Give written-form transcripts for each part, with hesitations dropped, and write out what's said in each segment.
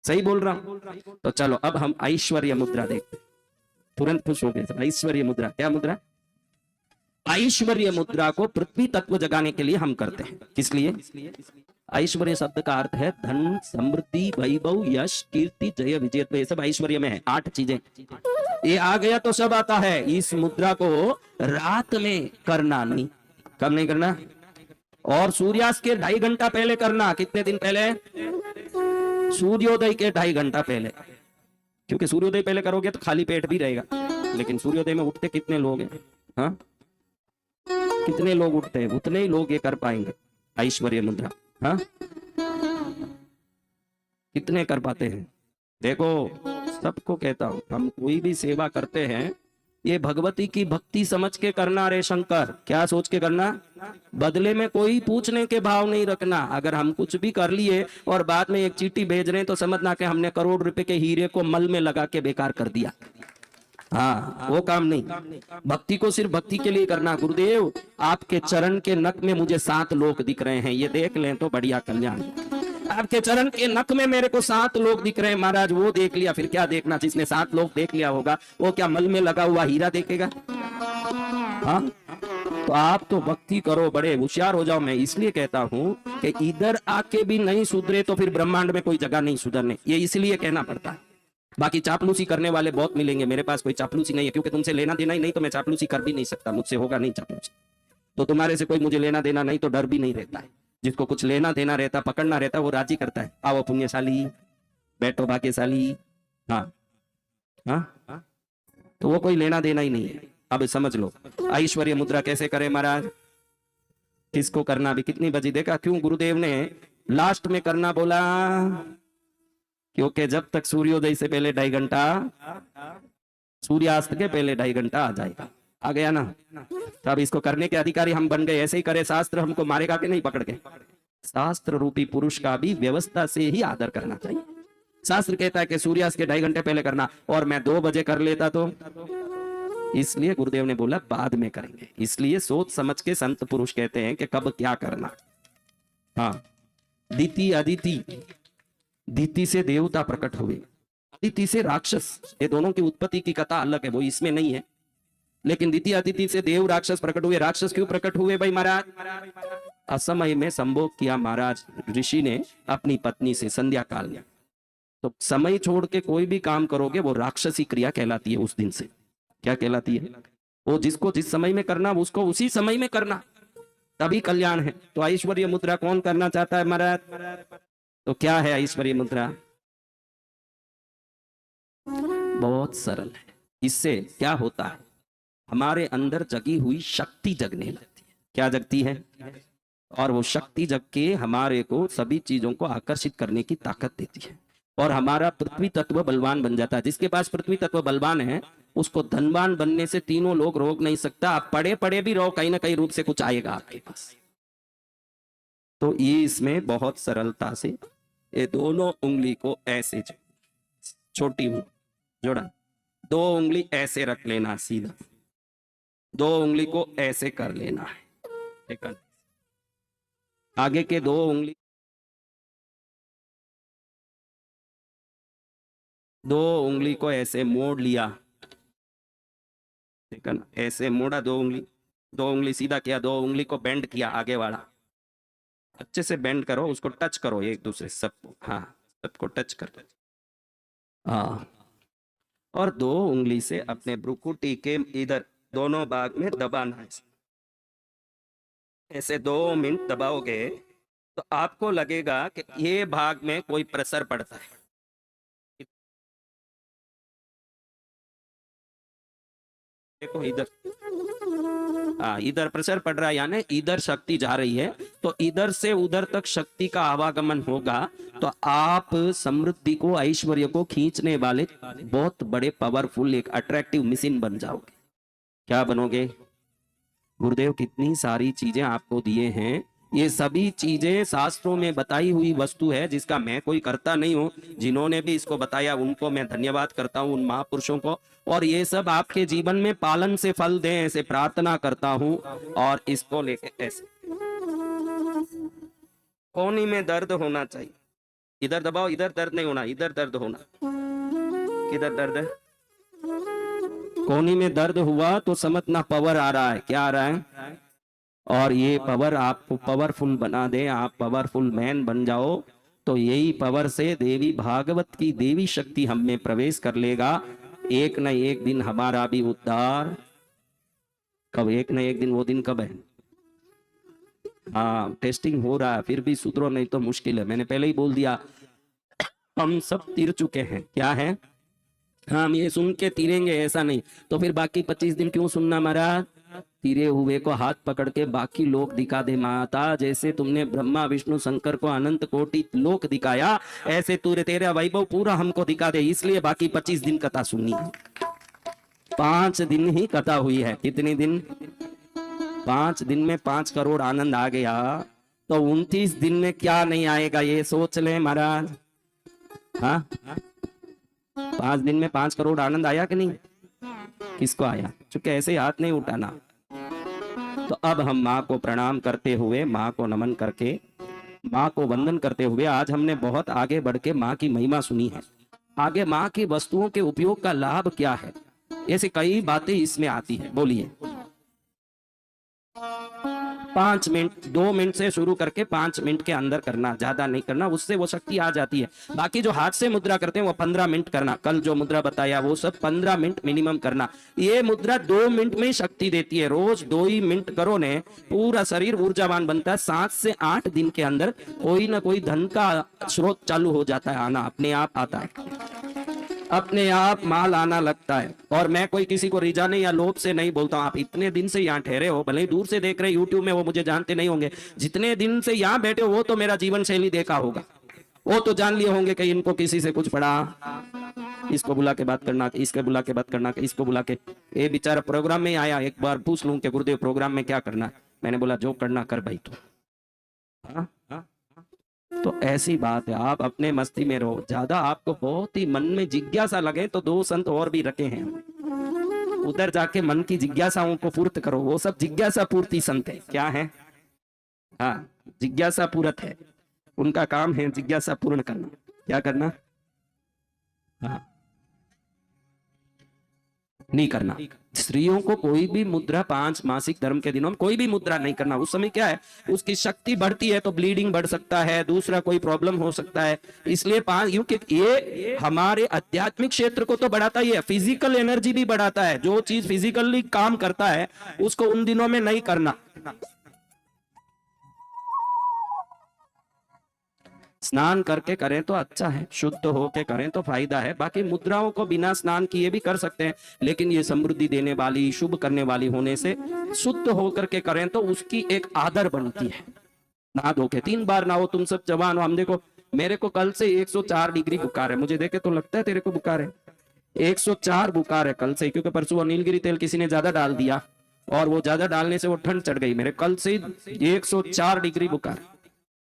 सही बोल रहा हूं? तो चलो अब हम ऐश्वर्य मुद्रा देखते हैं। तुरंत खुश हो गए सब। ऐश्वर्य मुद्रा क्या मुद्रा? ऐश्वर्य मुद्रा को पृथ्वी तत्व जगाने के लिए हम करते हैं। किस लिए? ऐश्वर्य शब्द का अर्थ है धन, समृद्धि, वैभव, यश, कीर्ति, जय, विजयत्व। ये सब ऐश्वर्य में है। 8 चीजें ये आ गया तो सब आता है। इस मुद्रा को रात में करना नहीं। कब नहीं करना? और सूर्यास्त के 2.5 घंटा पहले करना। कितने दिन पहले? सूर्योदय के 2.5 घंटा पहले। क्योंकि सूर्योदय पहले करोगे तो खाली पेट भी रहेगा, लेकिन सूर्योदय में उठते कितने लोग हैं? हाँ, कितने लोग उठते हैं? उतने ही लोग ये कर पाएंगे ऐश्वर्य मुद्रा। हाँ, कितने कर पाते हैं? देखो, सबको कहता हूं, हम कोई भी सेवा करते हैं ये भगवती की भक्ति समझ के करना। रे शंकर, क्या सोच के करना? बदले में कोई पूछने के भाव नहीं रखना। अगर हम कुछ भी कर लिए और बाद में एक चीटी भेज रहे हैं तो समझना कि हमने करोड़ रुपए के हीरे को मल में लगा के बेकार कर दिया। हाँ, वो काम नहीं। भक्ति को सिर्फ भक्ति के लिए करना। गुरुदेव, आपके चरण के नख में मुझे 7 लोक दिख रहे हैं, ये देख लें तो बढ़िया कल्याण। आपके चरण के नख में मेरे को 7 लोग दिख रहे हैं महाराज, वो देख लिया, फिर क्या देखना? जिसने 7 लोग देख लिया होगा वो क्या मल में लगा हुआ हीरा देखेगा? हाँ, तो आप तो भक्ति करो, बड़े होशियार हो जाओ। मैं इसलिए कहता हूं कि इधर आके भी नहीं सुधरे तो फिर ब्रह्मांड में कोई जगह नहीं सुधरने। ये इसलिए कहना पड़ता है। बाकी चापलूसी करने वाले बहुत मिलेंगे, मेरे पास कोई चापलूसी नहीं है, क्योंकि तुमसे लेना देना ही नहीं तो मैं चापलूसी कर भी नहीं सकता। मुझसे होगा नहीं चापलूसी। तो तुम्हारे से कोई मुझे लेना देना नहीं तो डर भी नहीं रहता है। जिसको कुछ लेना देना रहता, पकड़ना रहता, वो राजी करता है। आओ पुण्यशाली, बैठो भाग्यशाली। हाँ हाँ, तो वो कोई लेना देना ही नहीं है। अब समझ लो ऐश्वर्य मुद्रा कैसे करें महाराज, किसको करना भी, कितनी बजी देखा? क्यों गुरुदेव ने लास्ट में करना बोला? क्योंकि जब तक सूर्योदय से पहले 2.5 घंटा, सूर्यास्त के पहले 2.5 घंटा आ जाएगा। आ गया ना? तो अब इसको करने के अधिकारी हम बन गए। ऐसे ही करे, शास्त्र हमको मारेगा कि नहीं पकड़ के? शास्त्र रूपी पुरुष का भी व्यवस्था से ही आदर करना चाहिए। शास्त्र कहता है कि सूर्यास्त के 2.5 घंटे पहले करना, और मैं 2 बजे कर लेता तो? इसलिए गुरुदेव ने बोला बाद में करेंगे। इसलिए सोच समझ के संत पुरुष कहते हैं कि कब क्या करना। हाँ, दिति अदिति, दिति से देवता प्रकट हुए, अदिति से राक्षस। ये दोनों की उत्पत्ति की कथा अलग है, वो इसमें नहीं है। लेकिन द्वितीय अतिथि से देव राक्षस प्रकट हुए। राक्षस क्यों प्रकट हुए भाई महाराज? असमय में संभोग किया महाराज ऋषि ने अपनी पत्नी से संध्या काल में। तो समय छोड़ के कोई भी काम करोगे वो राक्षसी क्रिया कहलाती है। उस दिन से क्या कहलाती है? वो जिसको जिस समय में करना उसको उसी समय में करना, तभी कल्याण है। तो ऐश्वर्य मुद्रा कौन करना चाहता है महाराज? तो क्या है ऐश्वर्य मुद्रा? बहुत सरल है। इससे क्या होता है? हमारे अंदर जगी हुई शक्ति जगने लगती है। क्या जगती है? और वो शक्ति जग के हमारे को सभी चीजों को आकर्षित करने की ताकत देती है, और हमारा पृथ्वी तत्व बलवान बन जाता है। जिसके पास पृथ्वी तत्व बलवान है उसको धनवान बनने से तीनों लोग रोक नहीं सकता। आप पड़े पड़े भी रहो, कहीं ना कहीं रूप से कुछ आएगा आपके पास। तो ये इसमें बहुत सरलता से ये दोनों उंगली को ऐसे छोटी जोड़ा, 2 उंगली ऐसे रख लेना सीधा, 2 उंगली को ऐसे कर लेना है। आगे के 2 उंगली, 2 उंगली को ऐसे मोड़ लिया, ठीक है ना? ऐसे मोड़ा 2 उंगली, 2 उंगली सीधा किया, 2 उंगली को बेंड किया। आगे वाला अच्छे से बेंड करो, उसको टच करो एक दूसरे सबको। हाँ, सबको टच कर। हाँ, और 2 उंगली से अपने भ्रुकुटी के इधर दोनों भाग में दबाना है। ऐसे 2 मिनट दबाओगे तो आपको लगेगा कि ये भाग में कोई प्रेशर पड़ता है। देखो इधर, इधर प्रेशर पड़ रहा है, यानी इधर शक्ति जा रही है। तो इधर से उधर तक शक्ति का आवागमन होगा तो आप समृद्धि को, ऐश्वर्य को खींचने वाले बहुत बड़े पावरफुल एक अट्रैक्टिव मशीन बन जाओगे। क्या बनोगे? गुरुदेव कितनी सारी चीजें आपको दिए हैं, ये सभी चीजें शास्त्रों में बताई हुई वस्तु है, जिसका मैं कोई करता नहीं हूं। जिन्होंने भी इसको बताया उनको मैं धन्यवाद करता हूं, उन महापुरुषों को। और ये सब आपके जीवन में पालन से फल दें, ऐसे प्रार्थना करता हूं। और इसको लेके ऐसे कोहनी में दर्द होना चाहिए, इधर दबाओ, इधर दर्द नहीं होना, इधर दर्द होना। किधर दर्द है? कोहनी में दर्द हुआ तो समझना पावर आ रहा है। क्या आ रहा है? और ये पावर आपको पावरफुल बना दे, आप पावरफुल मैन बन जाओ, तो यही पावर से देवी भागवत की देवी शक्ति हम में प्रवेश कर लेगा। एक न एक दिन हमारा भी उद्धार। कब? एक न एक दिन। वो दिन कब है? हाँ, टेस्टिंग हो रहा है, फिर भी सुधरो नहीं तो मुश्किल है। मैंने पहले ही बोल दिया, हम सब तीर चुके हैं। क्या है? हम ये सुन के तीरेंगे ऐसा नहीं, तो फिर बाकी 25 दिन क्यों सुनना महाराज? तीरे हुए को हाथ पकड़ के बाकी लोक दिखा दे माता। जैसे तुमने ब्रह्मा विष्णु शंकर को अनंत कोटि लोक दिखाया, ऐसे तू तेरा वैभव पूरा हमको दिखा दे। इसलिए बाकी 25 दिन कथा सुननी है। 5 दिन ही कथा हुई है। कितने दिन? 5 दिन में 5 करोड़ आनंद आ गया, तो 29 दिन में क्या नहीं आएगा ये सोच ले महाराज। हाँ, 5 दिन में 5 करोड़ आनंद आया कि नहीं? किसको आया? चूंकि ऐसे हाथ नहीं उठाना। तो अब हम माँ को प्रणाम करते हुए, माँ को नमन करके, माँ को वंदन करते हुए, आज हमने बहुत आगे बढ़ के माँ की महिमा सुनी है। आगे माँ की वस्तुओं के उपयोग का लाभ क्या है, ऐसे कई बातें इसमें आती है। बोलिए। 5 मिनट, 2 मिनट से शुरू करके 5 मिनट के अंदर करना, ज्यादा नहीं करना, उससे वो शक्ति आ जाती है। बाकी जो हाथ से मुद्रा करते हैं वो 15 मिनट करना। कल जो मुद्रा बताया वो सब 15 मिनट मिनिमम करना। ये मुद्रा 2 मिनट में शक्ति देती है। रोज 2 ही मिनट करो ने, पूरा शरीर ऊर्जावान बनता है। 7 से 8 दिन के अंदर कोई ना कोई धन का स्रोत चालू हो जाता है, आना अपने आप आता है, अपने आप माल आना लगता है। और मैं कोई किसी को रिझाने या लोभ से नहीं बोलता हूं। आप इतने दिन से यहाँ ठहरे हो, भले ही दूर से देख रहे यूट्यूब में, वो मुझे जानते नहीं होंगे। जितने दिन से यहाँ बैठे हो वो तो मेरा जीवन शैली देखा होगा, वो तो जान लिए होंगे कि इनको किसी से कुछ पड़ा, इसको बुला के बात करना, इसके बुला के बात करना, इसको बुला के। ये बेचारा प्रोग्राम में आया, एक बार पूछ लूं कि गुरुदेव प्रोग्राम में क्या करना। मैंने बोला जो करना कर भाई तू। हाँ, तो ऐसी बात है, आप अपने मस्ती में रहो। ज्यादा आपको बहुत ही मन में जिज्ञासा लगे तो 2 संत और भी रखे हैं, उधर जाके मन की जिज्ञासाओं को पूर्त करो। वो सब जिज्ञासा पूर्ति संत है। क्या है? हाँ, जिज्ञासा पूरत है, उनका काम है जिज्ञासा पूर्ण करना। क्या करना? हाँ, नहीं करना। स्त्रियों को कोई भी मुद्रा 5 मासिक धर्म के दिनों में कोई भी मुद्रा नहीं करना। उस समय क्या है, उसकी शक्ति बढ़ती है तो ब्लीडिंग बढ़ सकता है, दूसरा कोई प्रॉब्लम हो सकता है। इसलिए 5, क्योंकि ये हमारे आध्यात्मिक क्षेत्र को तो बढ़ाता ही है, फिजिकल एनर्जी भी बढ़ाता है। जो चीज फिजिकली काम करता है उसको उन दिनों में नहीं करना। स्नान करके करें तो अच्छा है, शुद्ध होके करें तो फायदा है। बाकी मुद्राओं को बिना स्नान किए भी कर सकते हैं, लेकिन ये समृद्धि देने वाली, शुभ करने वाली होने से शुद्ध होकर के करें तो उसकी एक आदर बनती है। नहा धो के 3 बार नहाओ। तुम सब जवान हो, हम देखो, मेरे को कल से 104 डिग्री बुखार है। मुझे देखे तो लगता है तेरे को बुखार है। 104 बुखार है कल से, क्योंकि परसों नीलगिरी तेल किसी ने ज्यादा डाल दिया और वो ज्यादा डालने से वो ठंड चढ़ गई। मेरे कल से 104 डिग्री बुखार,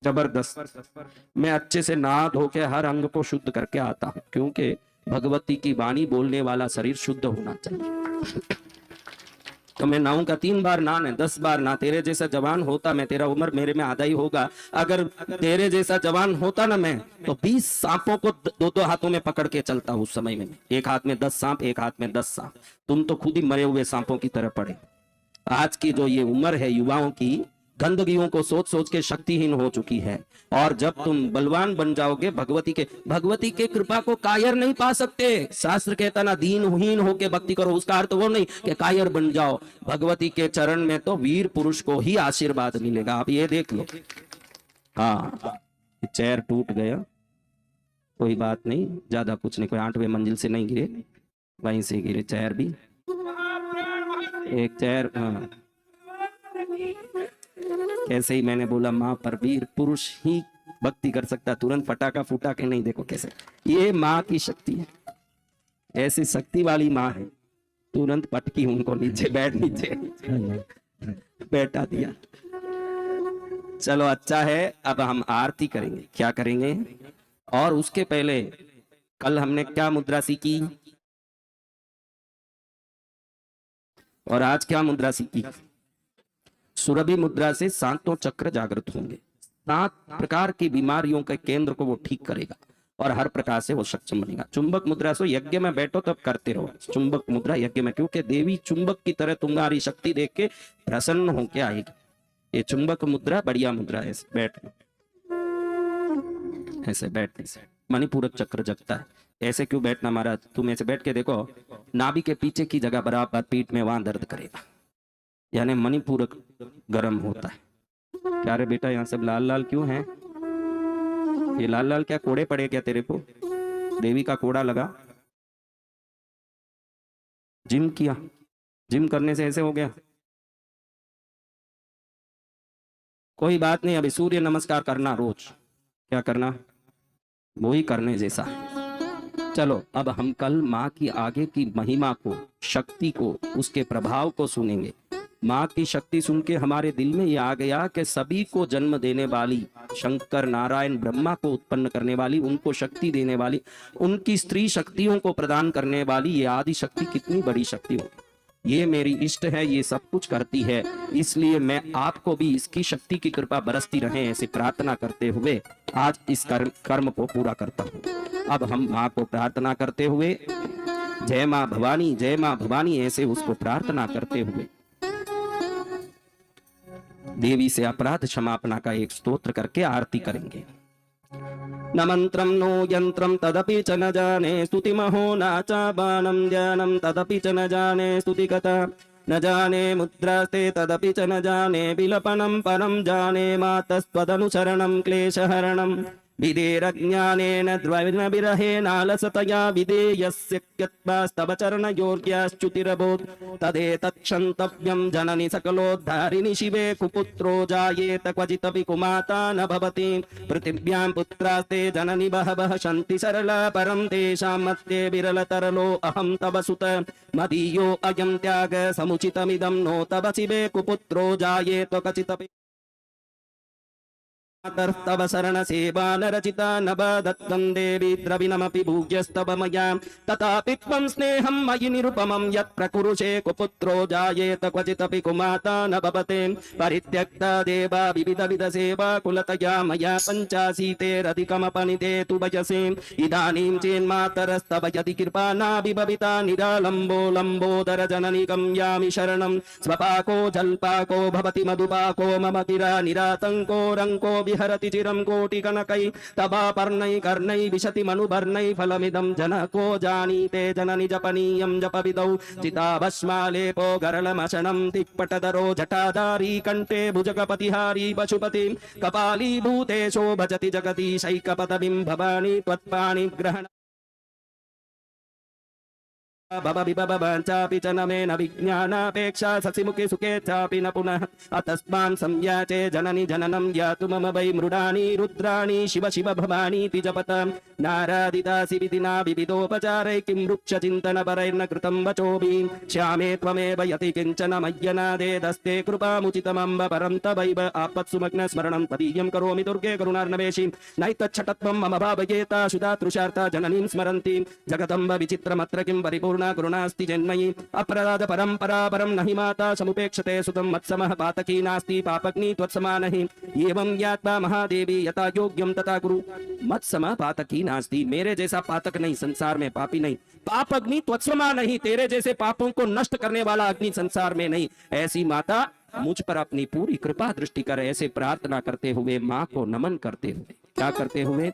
जबरदस्त। मैं अच्छे से नहा धो के हर अंग को शुद्ध करके आता हूं, क्योंकि भगवती की वाणी बोलने वाला शरीर शुद्ध होना चाहिए। तो मैं नहाऊंगा 3 बार नहाने, 10 बार ना। तेरे जैसा जवान होता मैं, तेरा उम्र मेरे में आधा ही होगा। अगर तेरे जैसा जवान होता ना मैं, तो 20 सांपों को 2-2 हाथों में पकड़ के चलता उस समय में। एक हाथ में 10 सांप, एक हाथ में 10 सांप। तुम तो खुद ही मरे हुए सांपों की तरह पड़े। आज की जो ये उम्र है युवाओं की, गंदगियों को सोच सोच के शक्तिहीन हो चुकी है। और जब तुम बलवान बन जाओगे, भगवती के कृपा को कायर नहीं पा सकते। शास्त्र कहता ना, दीनहीन होके भक्ति करो, उसका अर्थ वो नहीं कि कायर बन जाओ। भगवती के चरण में तो वीर पुरुष को ही आशीर्वाद मिलेगा। आप ये देख लो। हाँ, चेयर टूट गया, कोई बात नहीं, ज्यादा कुछ नहीं, कोई 8वें मंजिल से नहीं गिरे, वहीं से गिरे चेयर भी। एक चेयर, हाँ, कैसे ही मैंने बोला माँ पर वीर पुरुष ही भक्ति कर सकता, तुरंत फटाका फूटा के नहीं। देखो कैसे, ये माँ की शक्ति है, ऐसी शक्ति वाली माँ है। तुरंत पटकी उनको नीचे, बैठ नीचे बैठा दिया। चलो अच्छा है, अब हम आरती करेंगे। क्या करेंगे? और उसके पहले कल हमने क्या मुद्रा सीखी और आज क्या मुद्रा सीखी? सुरभि मुद्रा से 7 चक्र जागृत होंगे। 7 प्रकार की बीमारियों के केंद्र को वो ठीक करेगा और हर प्रकार से वो सक्षम बनेगा। चुंबक मुद्रा से यज्ञ में बैठो तब करते रहो चुंबक मुद्रा यज्ञ में, क्योंकि देवी चुंबक की तरह तुम्हारी शक्ति देख के प्रसन्न होके आएगी। ये चुंबक मुद्रा बढ़िया मुद्रा है। ऐसे बैठने से मणिपूरक चक्र जगता है। ऐसे क्यों बैठना महाराज? तुम ऐसे बैठ के देखो, नाभि के पीछे की जगह बराबर पीठ में वहां दर्द करेगा, यानी मणिपूरक गर्म होता है। क्या रे बेटा यहाँ सब लाल लाल क्यों है? ये लाल लाल क्या कोड़े पड़े क्या तेरे को? देवी का कोड़ा लगा? जिम किया? जिम करने से ऐसे हो गया? कोई बात नहीं, अभी सूर्य नमस्कार करना रोज। क्या करना? वो ही करने जैसा है। चलो अब हम कल माँ की आगे की महिमा को, शक्ति को, उसके प्रभाव को सुनेंगे। माँ की शक्ति सुन के हमारे दिल में ये आ गया कि सभी को जन्म देने वाली, शंकर नारायण ब्रह्मा को उत्पन्न करने वाली, उनको शक्ति देने वाली, उनकी स्त्री शक्तियों को प्रदान करने वाली ये आदि शक्ति कितनी बड़ी शक्ति होगी। ये मेरी इष्ट है, ये सब कुछ करती है, इसलिए मैं आपको भी इसकी शक्ति की कृपा बरसती रहे ऐसी प्रार्थना करते हुए आज इस कर्म को पूरा करता हूँ। अब हम माँ को प्रार्थना करते हुए जय माँ भवानी, जय माँ भवानी ऐसे उसको प्रार्थना करते हुए देवी से अपराध क्षमापना का एक स्तोत्र करके आरती करेंगे। न मंत्रम नो यंत्रम तदपि च न जाने, स्तुतिमहो न च बाणं ज्ञानं तदपि च न जाने, स्तुतिकथा न जाने, मुद्रास्ते तदपि च न जाने, विलपनं परं जाने, मातस्त्वदनुसरणं क्लेशहरणं विधेरज्ञानेन द्रविण विरहेनालसतया विधेयस्य क्यत्वास्तव चरणयोर्ग्याश्च्युतिरभूत् तदेतत्क्षन्तव्यं जननि सकलोद्धारिणि शिवे कुपुत्रो जायेत क्वचिदपि कुमाता न भवति पृथिव्यां पुत्रास्ते जननि बहवः सन्ति सरला परं तेषां मध्ये विरलतरलो अहं तव सुत मदीयो अयं त्याग समुचितमिदं नो तव शिवे कुपुत्रो जायेत क्वचिदपि तव शरण सेवा न रचिता नभ दत्तं देवी द्रविणमपि भूज्यस्तव मया तथापि त्वं स्नेहं मयि निरुपमं यत् प्रकुरुषे कुपुत्रो जायेत क्वचिदपि कुमाता न भवते परित्यक्ता देवा विविध सेवा कुलतया मया पञ्चाशीतेरधिकमपनिते तु वयसे इदानीं चेन्मातरस्तव यदि कृपा नाभिभविता निरालम्बो लम्बोदर जननी गम्यामि शरणं स्वपाको जल्पाको भवति मधुपाको मम गिरा निरातङ्को रङ्को हरति चिरं कोटि कनकै तवापर्णै कर्णै विशति मनुवर्णै फलमिदं जनको जानीते जननि जपनीयं जपविदौ चिताभस्मालेपो गरलमशनं दिक्पटधरो जटाधारी कंठे भुजगपतिहारी पशुपति कपाली भूतेशो भजति जगदीशैकपदविं भवानी त्वत्पाणि ग्रहण चापि च न मे न विज्ञानापेक्षा शशिमुखे सुखे चापि न पुनः अतस्मान् संयाचे जननि जननं यातु मम वै मृडानि रुद्राणि शिव शिव भवानीति जपत नारादितासि विधिना विविधोपचारै किं वृक्षचिन्तनपरैर्न कृतं वचोभिः श्यामे त्वमेव यति किञ्चन मय्यनादेदस्ते कृपामुचितमम्ब परं तवैव आपत्सुमग्नस्मरणं त्वदीयं करोमि दुर्गे करुणार्णवेशि नैतच्छटत्वं मम भावयेता शुदा तृषार्था जननीं स्मरन्ति जगदम्ब विचित्रमत्र किं परिपूर्ण गुरुणास्ति जन्मयि अपराध परंपरा परम नहि माता समुपेक्षते सुतम मत्समः पातकी नास्ति पापग्नि त्वत्समा नहि एवं ज्ञात्वा महादेवी यथा योग्यम तथा गुरु मत्समः पातकी नास्ति, मेरे जैसा पातक नहीं संसार में, पापी नहीं, पापग्नि त्वत्समा नहीं, तेरे जैसे पापों को नष्ट करने वाला अग्नि संसार में नहीं, ऐसी माता मुझ पर अपनी पूरी कृपा दृष्टि कर। ऐसे प्रार्थना करते हुए माँ को नमन करते हुए क्या करते हुए